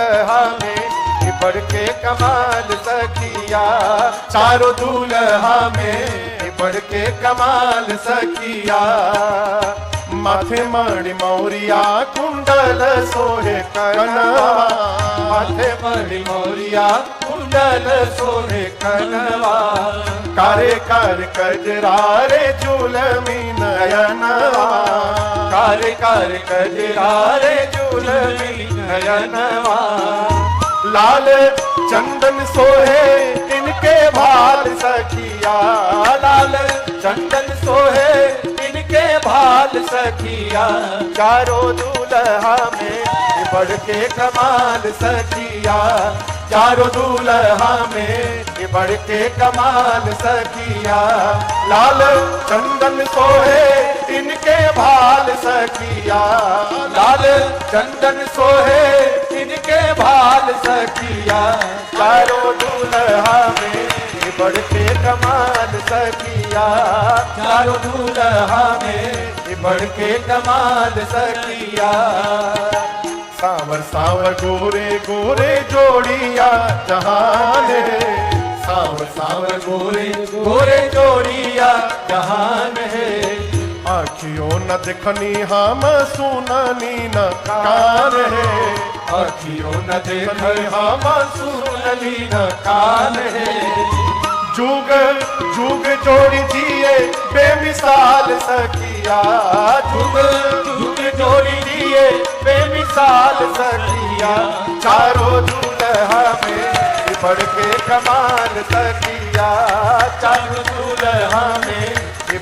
दूल्हा में बढ़ के कमाल सखिया, चारों दूल्हा में बढ़ के कमाल सखिया। माथे मणि मौरिया कुंडल सोहे कनवा, माथे मणि मौरिया कुंडल सोहे कनवा। कारे कार कजरारे झूलमी नयनवा, कारे कार कजरारे झूलमी नयनवा। लाल चंदन सोहे इनके भाल सखिया, लाल चंदन सोहे इनके भाल सखिया। चारों दूल्हा में बढ़ के कमाल सखिया, चारों दूल्हा में बढ़ के कमाल सखिया। लाल चंदन सोहे इनके भाल सखिया, लाल चंदन सोहे इनके भाल सखिया। चारों दूल्हा में बढ़ के कमाल सखिया, चारों दूल्हा में बढ़ के कमाल सखिया। सावर सावर गोरे गोरे जोड़िया जहान है, सावर सावर गोरे गोरे जोड़िया जहान है। आँखियों न देखनी हम सुननी न कान है, आँखियों न देखनी हम सुननी न कान है। जुग जुग जोड़ी दिए बेमिसाल सखिया, जुग जुग जोड़ी दिए बेमिसाल सखिया। चारों दूल्हा में बढ़ के कमाल सखिया, चारों दूल्हा में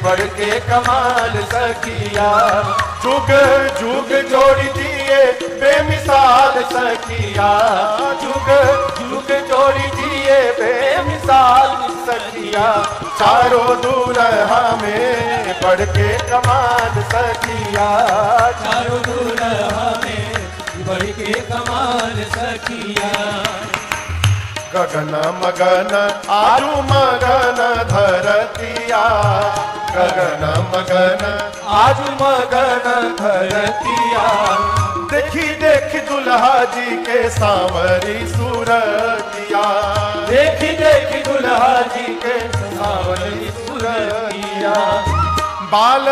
बढ़ के कमाल सखिया। जुग जुग जोड़ी दिए बेमिसाल सखिया, जुग जुग जोड़ी दिए बेमिसाल सखिया। चारों दूल्हा में बढ़ के कमाल सखिया, चारों दूल्हा में बढ़ के कमाल सखिया। गगन मगन आरु मगन धरतिया, गगन मगन आरु मगन धरतिया। देखी देखी दुल्हा जी के सांवरी सूरतिया, देखी देखी दुल्हा जी के सांवरी सूरतिया। बाल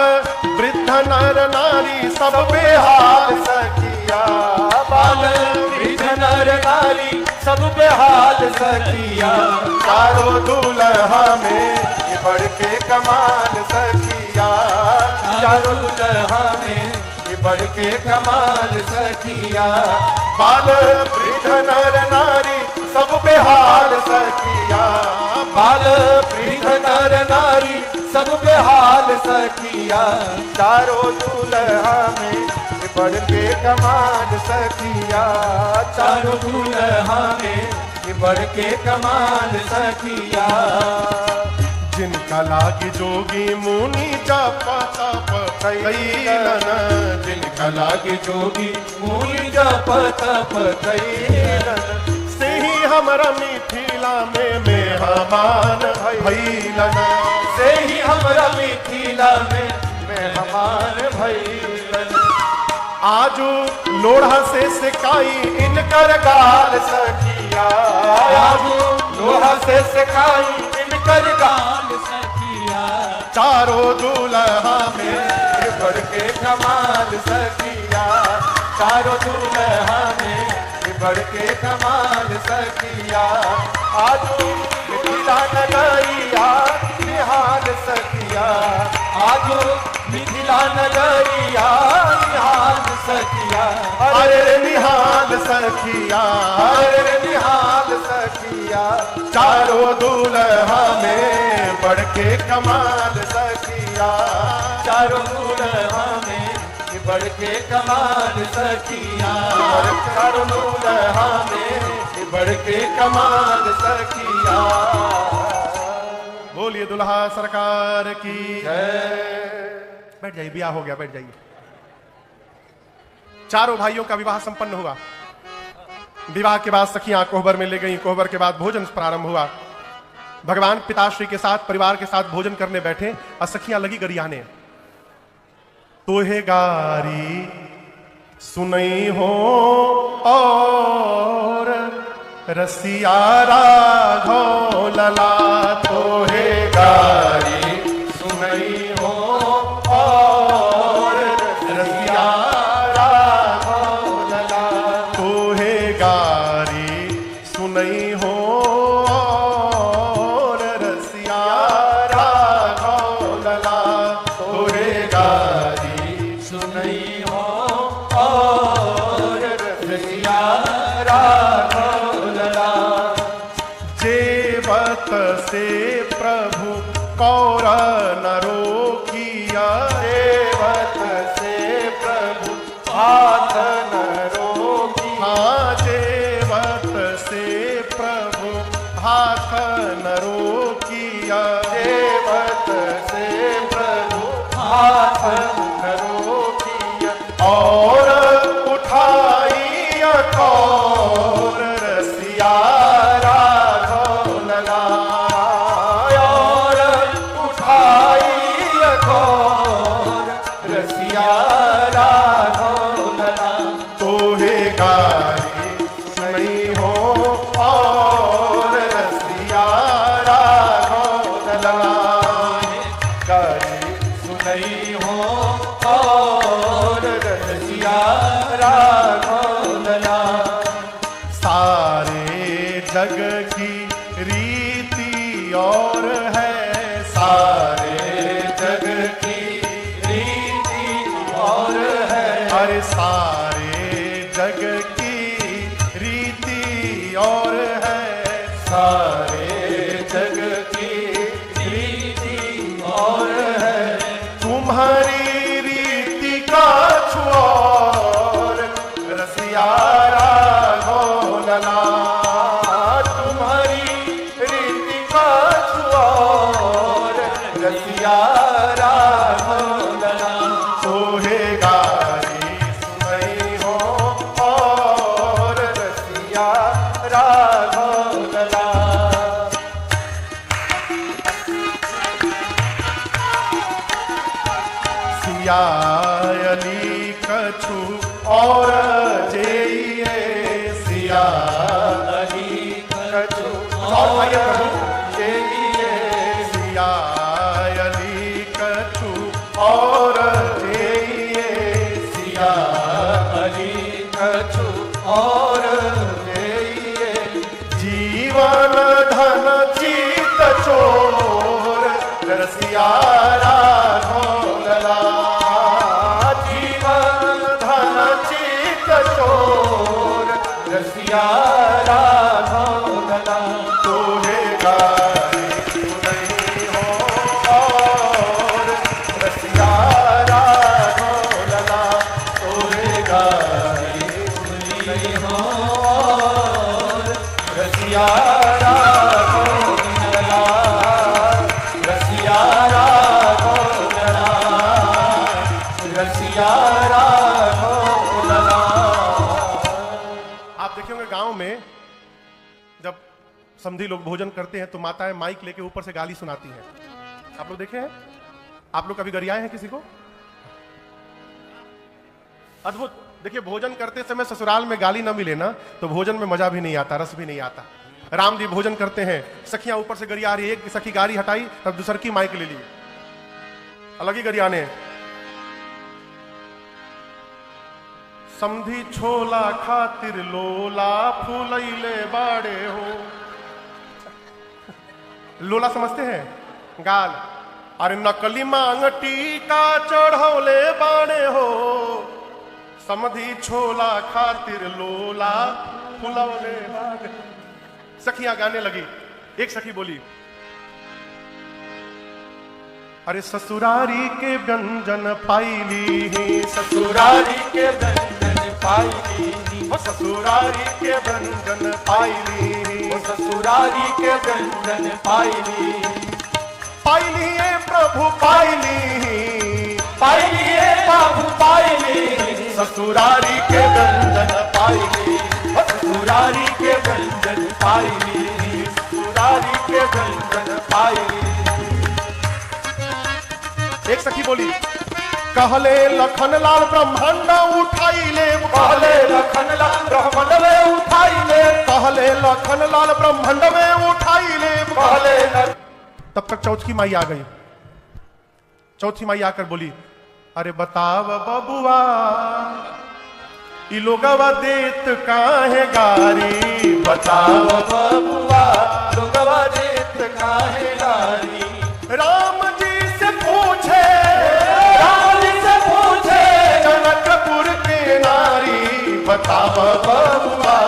वृद्ध नर नारी सब बेहाल सखिया, बाल वृद्ध नर नारी सब बेहाल सखिया। चारों दूल्हा में बढ़ के कमाल सखिया, चारों दूल्हा में बढ़ के कमाल सखिया। बाल वृद्ध नर नारी सब बेहाल सखिया, बाल वृद्ध नर नारी सब बेहाल सखिया। चारों दूल्हा में बढ़ के कमाल सखिया, चारों दूल्हा में बढ़ के कमाल सखिया। जिनका लागी जोगी मुनि जप तप कैलन, जिनका लागी जोगी मुनि जप तप कैलन। से ही हमरा मिथिला में मेहमान भैलन, से ही हमरा मिथिला में मेहमान भैलन। आजू लोढ़ा से सिकाई इनकर गाल सखिया, आजू लोढ़ा से सिकाई इनकर गाल सखिया। चारों दूल्हा में बढ़ के कमाल सखिया, चारों दूल्हा में बढ़ के कमाल सखिया। आजू मिथिला नगरिया निहाल सखिया, आजू मिथिला नगरिया निहाल सखिया। अरे निहाल सखिया, अरे निहाल सखिया। चारों दूल्हा में बढ़ के कमाल सखिया, चारों दूल्हा में बढ़ के कमाल सखिया। चारों दूल्हा में बढ़ के कमाल सखिया। बोलिए दुल्हा सरकार की जय। बैठ जाइए, ब्याह हो गया, बैठ जाइए। चारों भाइयों का विवाह संपन्न हुआ। विवाह के बाद सखियां कोहबर में ले गई, कोहबर के बाद भोजन प्रारंभ हुआ। भगवान पिताश्री के साथ परिवार के साथ भोजन करने बैठे और सखियां लगी गरियाने। तोहे गारी सुनई हो रसिया राघव लला तोहे गारी सुनई हो और रसिया राघव लला तोहे गारी सुनई हो और रसिया राघव लला तोहे गारी सुनई हो और रसिया राघव लला जेवत से प्रभु कौर नरो किया जेवत से प्रभु हाथ नरो किया जेवत से प्रभु हाथ नरो किया जेवत से प्रभु हाथ नरो किया और उठाई अठौर रसिया राघव लला और उठाई अठौर रसिया राघव लला तोहे गारी सुनई हो और रसिया राघव लला गारी सुनई हो और रसिया राघव लला सारे जग की रीति और है सारे जग की रीति और है अरे सारे जग की रीति और है सारे जग की रीति और है तुम्हारी रीति का छोर रसिया राघव लला तुम्हारी रीति का छोर रसिया राघव लला तोहे गारी सुनई हो और रसिया राघव लला सियायली कछु और जेइए सियायली कछु और जेइए सियायली कछु और जेइए सियायली कछु और जेइए जीवन धन चित चोर रसिया राघव लला जीवन धन चित चोर रसिया राघव लला तोहे गारी सुनई हो और रसिया राघव लला तोहे गारी सुनई हो और रसिया राघव लला रसिया राघव लला रसिया राघव लला। आप देखे होंगे गांव में जब समधी लोग भोजन करते हैं तो माताएं माइक लेके ऊपर से गाली सुनाती हैं। आप लोग देखे हैं? आप लोग कभी गरियाए हैं किसी को? अद्भुत। देखिए भोजन करते समय ससुराल में गाली ना मिले ना तो भोजन में मजा भी नहीं आता, रस भी नहीं आता। राम जी भोजन करते हैं, सखियां ऊपर से गरिया रही, एक सखी गाली हटाई तब दूसर की माइक ले ली, अलग ही गरियाने। समधी छोला खातिर लोला फूलैले बाड़े हो। लोला समझते हैं? गाल। अरे नकली मांग टीका चढ़ौले बाड़े हो। समधी छोला खातिर लोला फूलौले बाड़े। सखियां गाने लगी। एक सखी बोली, अरे ससुरारी के व्यंजन पाइली ही, ससुरारी के व्यंजन पाइली ही, ससुरारी के व्यंजन पाइली ही, ससुरारी के व्यंजन पाइली, पाइली प्रभु पाइली ही, पाइली प्रभु पाइली, ससुरारी के व्यंजन पाइली, ससुरारी के व्यंजन पाइली, ससुरारी के व्यंजन पाइली। एक सखी बोली, कहले लखनलाल ब्रह्मांड उठाई ले, कहले लखनलाल ब्रह्मांड उठाई ले, कहले लाखन लाल ब्रह्मांड में उठाई ले पहले। तब तक चौथी माई आ गई। चौथी माई आकर बोली, अरे बताव बबुआ ई लोगवा देत काहे गारी, बताव बबुआ लोगवा देत काहे गारी। राम जी से पूछे, राम जी से पूछे जनकपुर के नारी, बताव बबुआ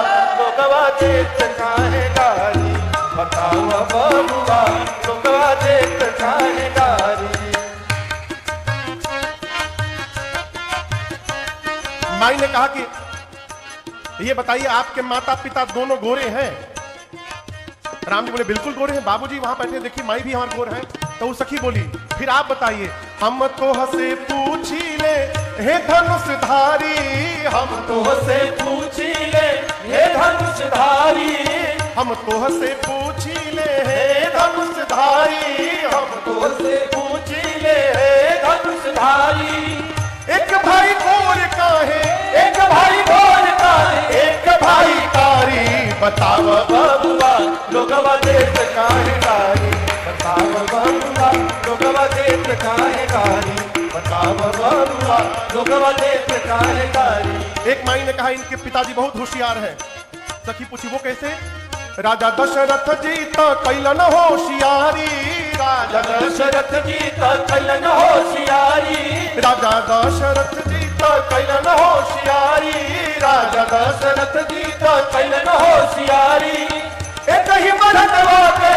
लोगवा देत काहे गारी। बताव बबुआ लोगवा देत काहे गारी। माई ने कहा कि ये बताइए आपके माता पिता दोनों गोरे हैं? राम जी बोले बिल्कुल गोरे हैं बाबूजी, वहां बैठे देखिए माई भी हमारे गोर है। तो वो सखी बोली, फिर आप बताइए। हम तो हसे पूछी ले हे धनुषधारी, हम तो हसे पूछी ले हे धनुषधारी। हम तो हसे पूछी ले हे धनुषधारी, हम तो हसे पूछी ले हे धनुषधारी। एक भाई गोर काहे, एक भाई गोर काहे, एक भाई कारी, बताव बबुआ लोगवा देत काहे गारी। बताव बबुआ लोगवा देत काहे गारी। बताव बबुआ लोगवा देत काहे गारी। एक माई ने कहा इनके पिताजी बहुत होशियार हैं। सखी पूछी वो कैसे? राजा दशरथ जी तो कैलन होशियारी, राजा दशरथ जी तो कैलन होशियारी। राजा दशरथ जी तो कैलन होशियारी, राजा दशरथ जी तो कैलन होशियारी। एक ही मरदवा के,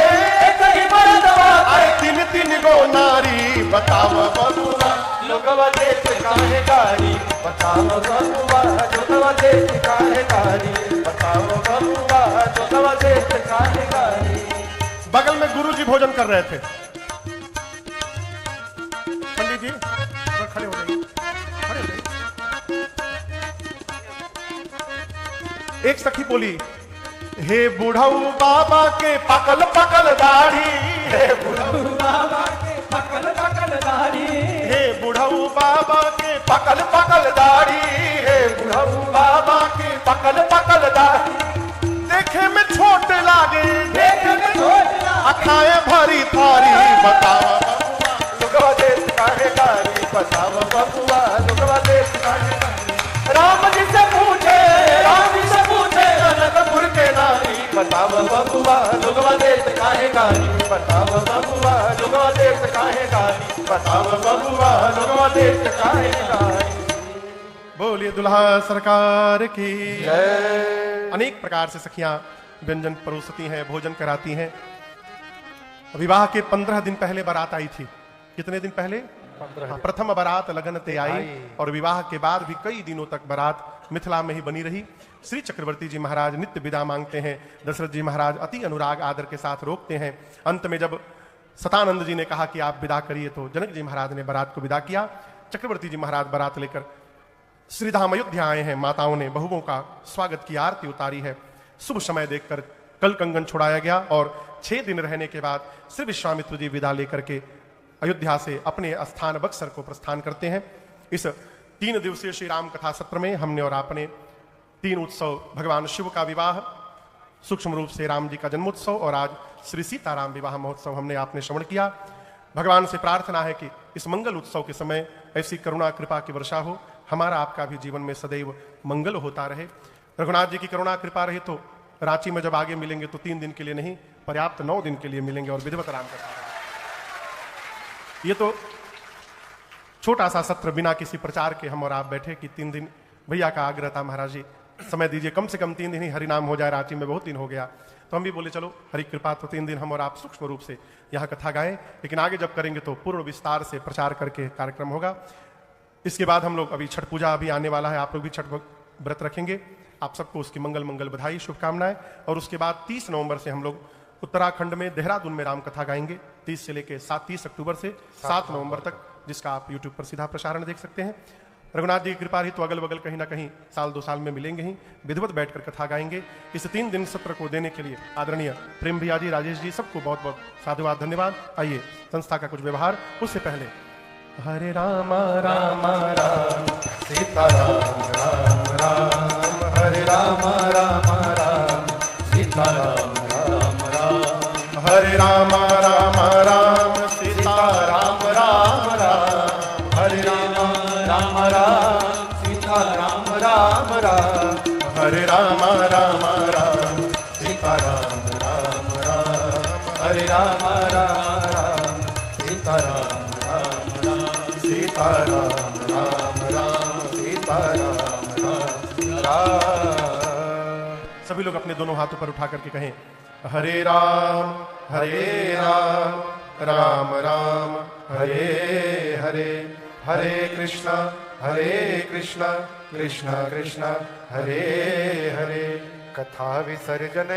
एक ही मरदवा अरे तीन तीन गो नारी, बताव बबुआ लोगवा देत काहे गारी। बताव बबुआ लोगवा देत काहे गारी। बताव बबुआ लोगवा देत काहे गारी। बगल में गुरुजी भोजन कर रहे थे। पंडित जी खड़े हो जाइए, खड़े हो जाइए। एक सखी बोली, हे बुढ़ऊ बाबा के पकल पकल दाढ़ी, हे बुढ़ऊ बाबा के पकल पकल दाढ़ी। हे बुढ़ऊ बाबा के पकल पकल दाढ़ी। हे बुढ़ऊ बाबा के पकल पकल दाढ़ी। देखे में छोट लागे, देखे में छोट लागे, अखाए भरी थारी, बताव बबुआ लोगवा देत काहे गारी। बताव बबुआ लोगवा देत काहे गारी। राम जी से पूछे, राम जी से पूछे जनकपुर के नारी। बताव बबुआ लोगवा देत काहे गारी। बताव बबुआ लोगवा देत काहे गारी। बताव बबुआ लोगवा देत काहे गारी। बोलिए दुल्हा सरकार की जय। अनेक प्रकार से सखियां व्यंजन परोसती हैं, भोजन कराती हैं। विवाह के 15 दिन पहले बारात आई थी। कितने दिन पहले? 15। प्रथम बारात लगन ते आई और विवाह के बाद भी कई दिनों तक बारात मिथिला में ही बनी रही। श्री चक्रवर्ती जी महाराज नित्य विदा मांगते हैं। दशरथ जी महाराज अति अनुराग आदर के साथ रोकते हैं। अंत में जब सतानंद जी ने कहा कि आप विदा करिए तो जनक जी महाराज ने बारात को विदा किया। चक्रवर्ती जी महाराज बारात लेकर श्रीधाम अयोध्या आए हैं। माताओं ने बहुओं का स्वागत की, आरती उतारी है। शुभ समय देखकर कल कंगन छुड़ाया गया और 6 दिन रहने के बाद श्री विश्वामित्र जी विदा लेकर के अयोध्या से अपने स्थान बक्सर को प्रस्थान करते हैं। इस 3 दिवसीय श्री राम कथा सत्र में हमने और आपने 3 उत्सव, भगवान शिव का विवाह, सूक्ष्म रूप से राम जी का जन्मोत्सव और आज श्री सीताराम विवाह महोत्सव हमने आपने श्रवण किया। भगवान से प्रार्थना है कि इस मंगल उत्सव के समय ऐसी करुणा कृपा की वर्षा हो, हमारा आपका भी जीवन में सदैव मंगल होता रहे। रघुनाथ जी की करुणा कृपा रही तो रांची में जब आगे मिलेंगे तो 3 दिन के लिए नहीं, पर्याप्त 9 दिन के लिए मिलेंगे और विधिवत राम कथा। ये तो छोटा सा सत्र बिना किसी प्रचार के हम और आप बैठे कि 3 दिन भैया का आग्रह था, महाराज जी समय दीजिए, कम से कम 3 दिन ही हरिनाम हो जाए, रांची में बहुत दिन हो गया। तो हम भी बोले चलो हरि कृपा तो 3 दिन हम और आप सूक्ष्म रूप से यहाँ कथा गाएं, लेकिन आगे जब करेंगे तो पूर्ण विस्तार से प्रचार करके कार्यक्रम होगा। इसके बाद हम लोग अभी छठ पूजा अभी आने वाला है, आप लोग भी छठ व्रत रखेंगे। आप सबको उसकी मंगल मंगल बधाई, शुभकामनाएं। और उसके बाद 30 नवंबर से हम लोग उत्तराखंड में देहरादून में राम कथा गाएंगे। 30 से लेकर 30 अक्टूबर से 7 नवंबर तक, जिसका आप यूट्यूब पर सीधा प्रसारण देख सकते हैं। रघुनाथ जी की कृपा रही तो अगल बगल कहीं ना कहीं साल 2 साल में मिलेंगे ही, विधिवत बैठकर कथा गाएंगे। इस 3 दिन सत्र को देने के लिए आदरणीय प्रेम भैया जी, राजेश जी, सबको बहुत बहुत साधुवाद, धन्यवाद। आइए संस्था का कुछ व्यवहार, उससे पहले हरे राम राम राम सीता राम राम राम, हरे राम राम राम सीता सीता राम राम राम, हरे राम राम राम सीता राम राम राम, हरे राम राम राम, सीता राम राम राम, हरे राम राम राम सीता राम राम राम, हरे राम राम राम, सीता राम राम राम, सीता राम राम राम सीता राम राम। सभी लोग अपने दोनों हाथों पर उठा करके कहें, हरे राम राम, राम राम हरे हरे, हरे कृष्णा कृष्ण कृष्ण हरे हरे। कथा विसर्जन